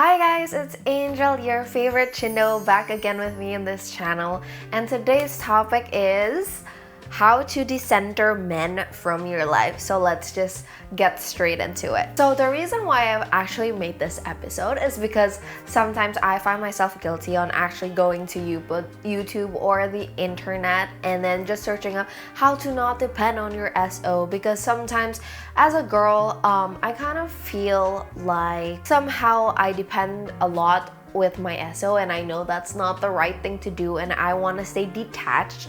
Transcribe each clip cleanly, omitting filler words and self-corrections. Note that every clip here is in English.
Hi guys, it's Angel, your favorite Chindo, back again with me in this channel. And today's topic is how to decenter men from your life. So let's just get straight into it. So the reason why I've actually made this episode is because sometimes I find myself guilty on actually going to YouTube or the internet and then just searching up how to not depend on your SO, because sometimes as a girl, I kind of feel like somehow I depend a lot with my SO, and I know that's not the right thing to do, and I want to stay detached.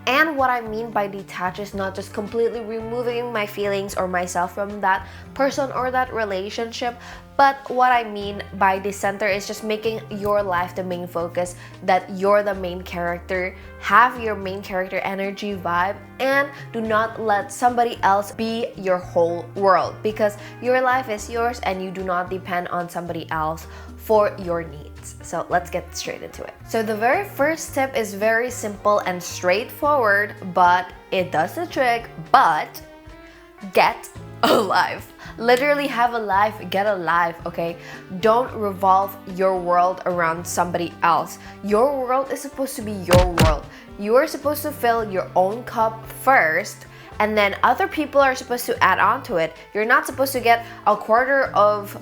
And what I mean by detached is not just completely removing my feelings or myself from that person or that relationship, but what I mean by decenter is just making your life the main focus, that you're the main character, have your main character energy vibe, and do not let somebody else be your whole world, because your life is yours and you do not depend on somebody else for your needs. So let's get straight into it. So the very first tip is very simple and straightforward, but it does the trick. But get a life. Literally have a life, get a life, okay? Don't revolve your world around somebody else. Your world is supposed to be your world. You are supposed to fill your own cup first, and then other people are supposed to add on to it. You're not supposed to get a quarter of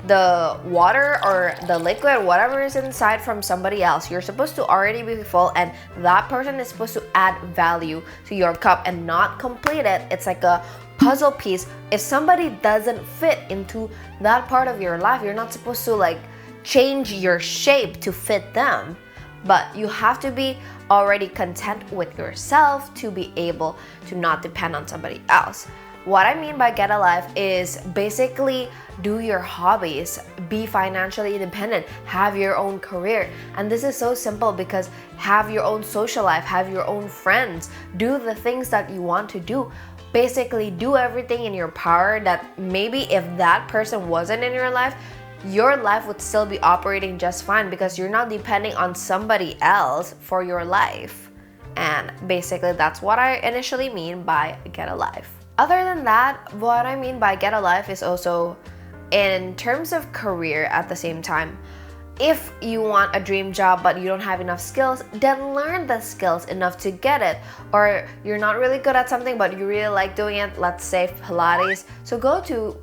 the water or the liquid, whatever is inside, from somebody else. You're supposed to already be full, and that person is supposed to add value to your cup and not complete it. It's like a puzzle piece. If somebody doesn't fit into that part of your life, you're not supposed to like change your shape to fit them. But you have to be already content with yourself to be able to not depend on somebody else. What I mean by get a life is basically do your hobbies, be financially independent, have your own career. And this is so simple because have your own social life, have your own friends, do the things that you want to do. Basically do everything in your power that maybe if that person wasn't in your life would still be operating just fine, because you're not depending on somebody else for your life. And basically that's what I initially mean by get a life. Other than that, what I mean by get a life is also in terms of career at the same time. If you want a dream job but you don't have enough skills, then learn the skills enough to get it. Or you're not really good at something but you really like doing it, let's say Pilates. So go to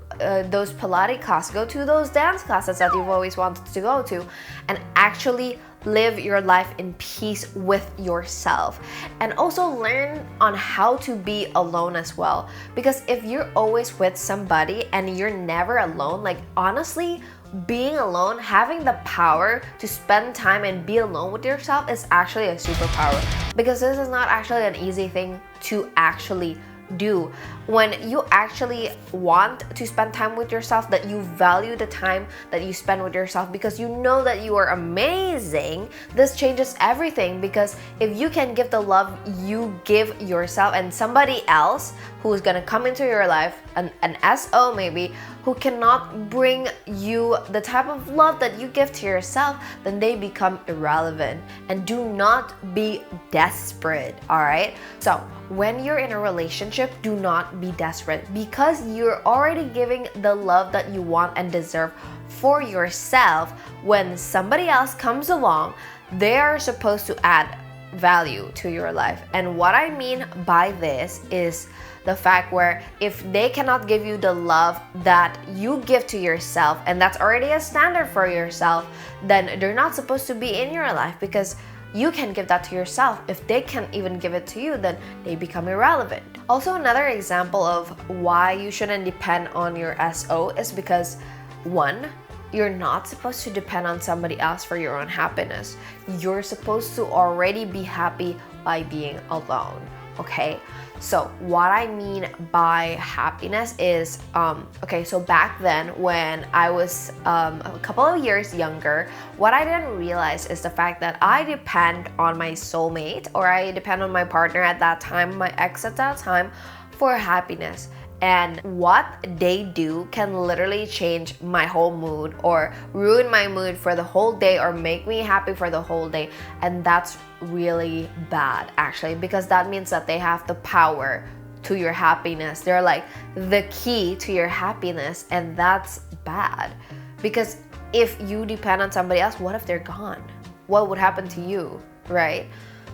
those Pilates classes, go to those dance classes that you've always wanted to go to, and actually live your life in peace with yourself. And also learn on how to be alone as well. Because if you're always with somebody and you're never alone, like honestly, being alone, having the power to spend time and be alone with yourself is actually a superpower, because this is not actually an easy thing to actually do. When you actually want to spend time with yourself, that you value the time that you spend with yourself because you know that you are amazing, this changes everything. Because if you can give the love you give yourself, and somebody else who is gonna come into your life, an SO maybe, who cannot bring you the type of love that you give to yourself, then they become irrelevant. And do not be desperate, all right? So when you're in a relationship, do not be desperate, because you're already giving the love that you want and deserve for yourself. When somebody else comes along, they are supposed to add value to your life. And what I mean by this is the fact where if they cannot give you the love that you give to yourself, and that's already a standard for yourself, then they're not supposed to be in your life, because you can give that to yourself. If they can't even give it to you, then they become irrelevant. Also, another example of why you shouldn't depend on your SO is because, one, you're not supposed to depend on somebody else for your own happiness. You're supposed to already be happy by being alone, okay? So what I mean by happiness is, so back then when I was a couple of years younger, what I didn't realize is the fact that I depend on my soulmate, or I depend on my partner at that time, my ex at that time, for happiness. And what they do can literally change my whole mood, or ruin my mood for the whole day, or make me happy for the whole day. And that's really bad, actually, because that means that they have the power to your happiness. They're like the key to your happiness, and that's bad. Because if you depend on somebody else, what if they're gone? What would happen to you, right?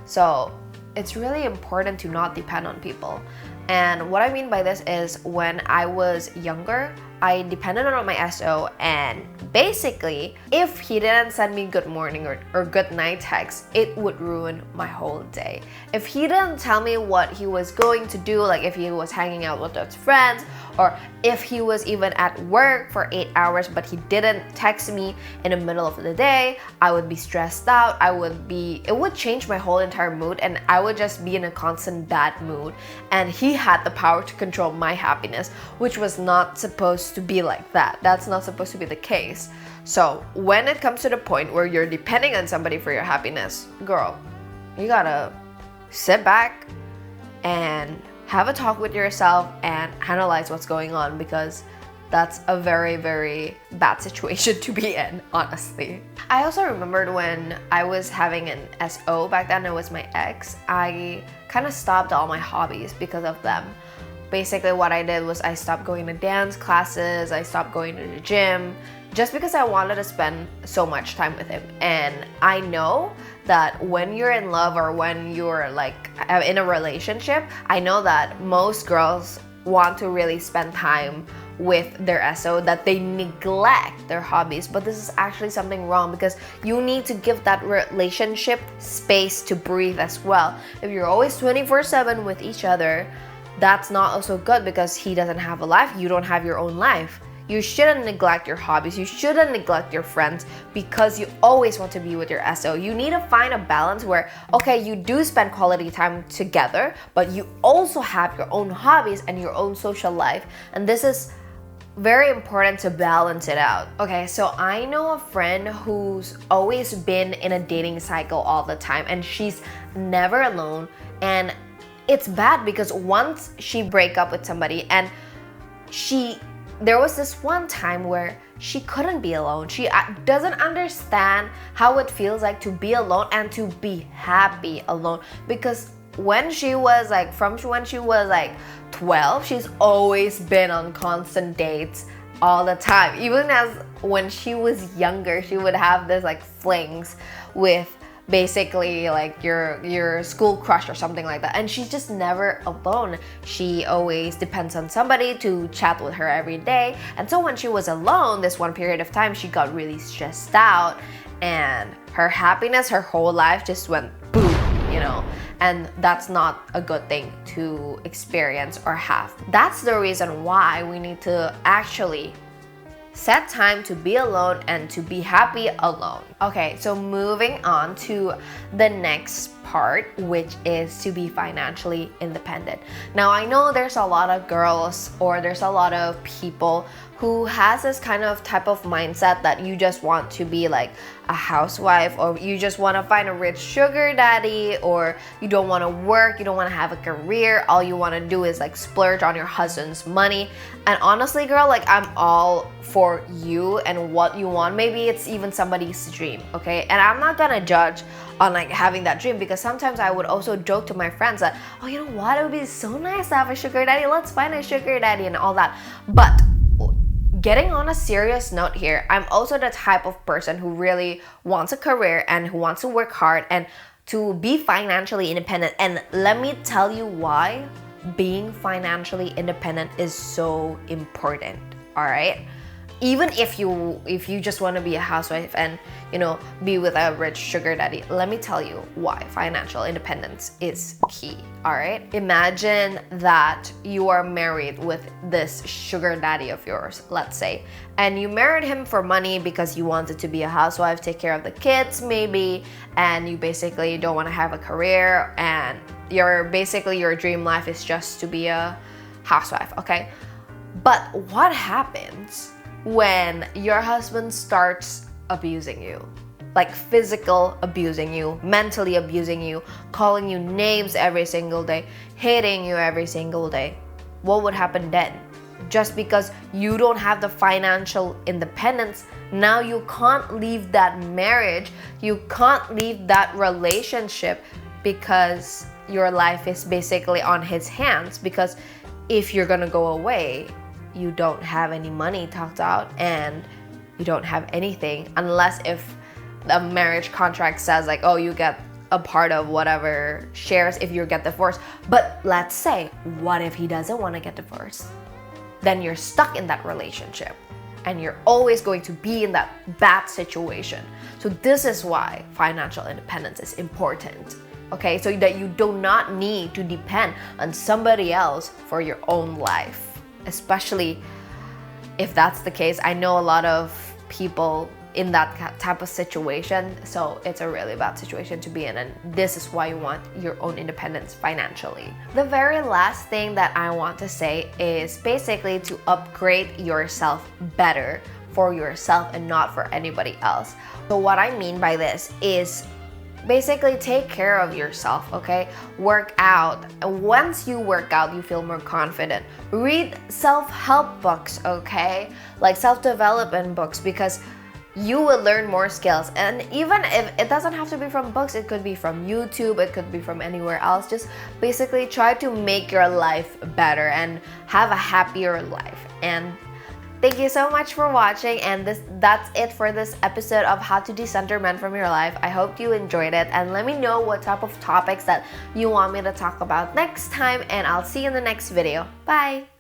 So it's really important to not depend on people. And what I mean by this is, when I was younger, I depended on my SO, and basically, if he didn't send me good morning or good night text, it would ruin my whole day. If he didn't tell me what he was going to do, like if he was hanging out with his friends, or if he was even at work for 8 hours but he didn't text me in the middle of the day, I would be stressed out. It would change my whole entire mood, and I would just be in a constant bad mood. And he had the power to control my happiness, which was not supposed to be like that. That's not supposed to be the case. So when it comes to the point where you're depending on somebody for your happiness, girl, you gotta sit back and have a talk with yourself and analyze what's going on, because that's a very, very bad situation to be in, honestly. I also remembered when I was having an SO back then, it was my ex, I kind of stopped all my hobbies because of them. Basically what I did was I stopped going to dance classes, I stopped going to the gym, just because I wanted to spend so much time with him. And I know that when you're in love, or when you're like in a relationship, I know that most girls want to really spend time with their SO, that they neglect their hobbies. But this is actually something wrong, because you need to give that relationship space to breathe as well. If you're always 24/7 with each other, that's not also good, because he doesn't have a life, you don't have your own life. You shouldn't neglect your hobbies, you shouldn't neglect your friends, because you always want to be with your SO. You need to find a balance where, okay, you do spend quality time together, but you also have your own hobbies and your own social life. And this is very important to balance it out. Okay, so I know a friend who's always been in a dating cycle all the time, and she's never alone. And it's bad, because once she break up with somebody, and there was this one time where she couldn't be alone. She doesn't understand how it feels like to be alone and to be happy alone, because when she was like, from when she was like 12, she's always been on constant dates all the time. Even as when she was younger, she would have this like flings with basically like your school crush or something like that, and she's just never alone. She always depends on somebody to chat with her every day. And so when she was alone this one period of time, she got really stressed out, and her happiness, her whole life just went boom, you know. And that's not a good thing to experience or have. That's the reason why we need to actually set time to be alone and to be happy alone. Okay, so moving on to the next part, which is to be financially independent. Now, I know there's a lot of girls, or there's a lot of people who has this kind of type of mindset that you just want to be like a housewife, or you just want to find a rich sugar daddy, or you don't want to work, you don't want to have a career, all you want to do is like splurge on your husband's money. And honestly, girl, like I'm all for you and what you want. Maybe it's even somebody's dream, okay? And I'm not gonna judge on like having that dream, because sometimes I would also joke to my friends that, oh, you know what, it would be so nice to have a sugar daddy, let's find a sugar daddy and all that. But getting on a serious note here, I'm also the type of person who really wants a career and who wants to work hard and to be financially independent. And let me tell you why being financially independent is so important, all right? Even if you just want to be a housewife and, you know, be with a rich sugar daddy, let me tell you why financial independence is key, all right? Imagine that you are married with this sugar daddy of yours, let's say, and you married him for money because you wanted to be a housewife, take care of the kids maybe, and you basically don't want to have a career, and your dream life is just to be a housewife, okay? But what happens when your husband starts abusing you? Like physical abusing you, mentally abusing you, calling you names every single day, hating you every single day. What would happen then? Just because you don't have the financial independence, now you can't leave that marriage, you can't leave that relationship, because your life is basically on his hands. Because if you're gonna go away, you don't have any money tucked out, and you don't have anything, unless if the marriage contract says like, oh, you get a part of whatever shares if you get divorced. But let's say, what if he doesn't want to get divorced? Then you're stuck in that relationship and you're always going to be in that bad situation. So this is why financial independence is important. Okay, so that you do not need to depend on somebody else for your own life. Especially if that's the case, I know a lot of people in that type of situation, so it's a really bad situation to be in, and this is why you want your own independence financially. The very last thing that I want to say is basically to upgrade yourself better for yourself and not for anybody else. So what I mean by this is basically take care of yourself, okay? Work out. Once you work out, you feel more confident. Read self-help books, okay? Like self-development books, because you will learn more skills. And even if it doesn't have to be from books, it could be from YouTube, it could be from anywhere else. Just basically try to make your life better and have a happier life. And thank you so much for watching, and that's it for this episode of How to Decenter Men from Your Life. I hope you enjoyed it, and let me know what type of topics that you want me to talk about next time, and I'll see you in the next video. Bye!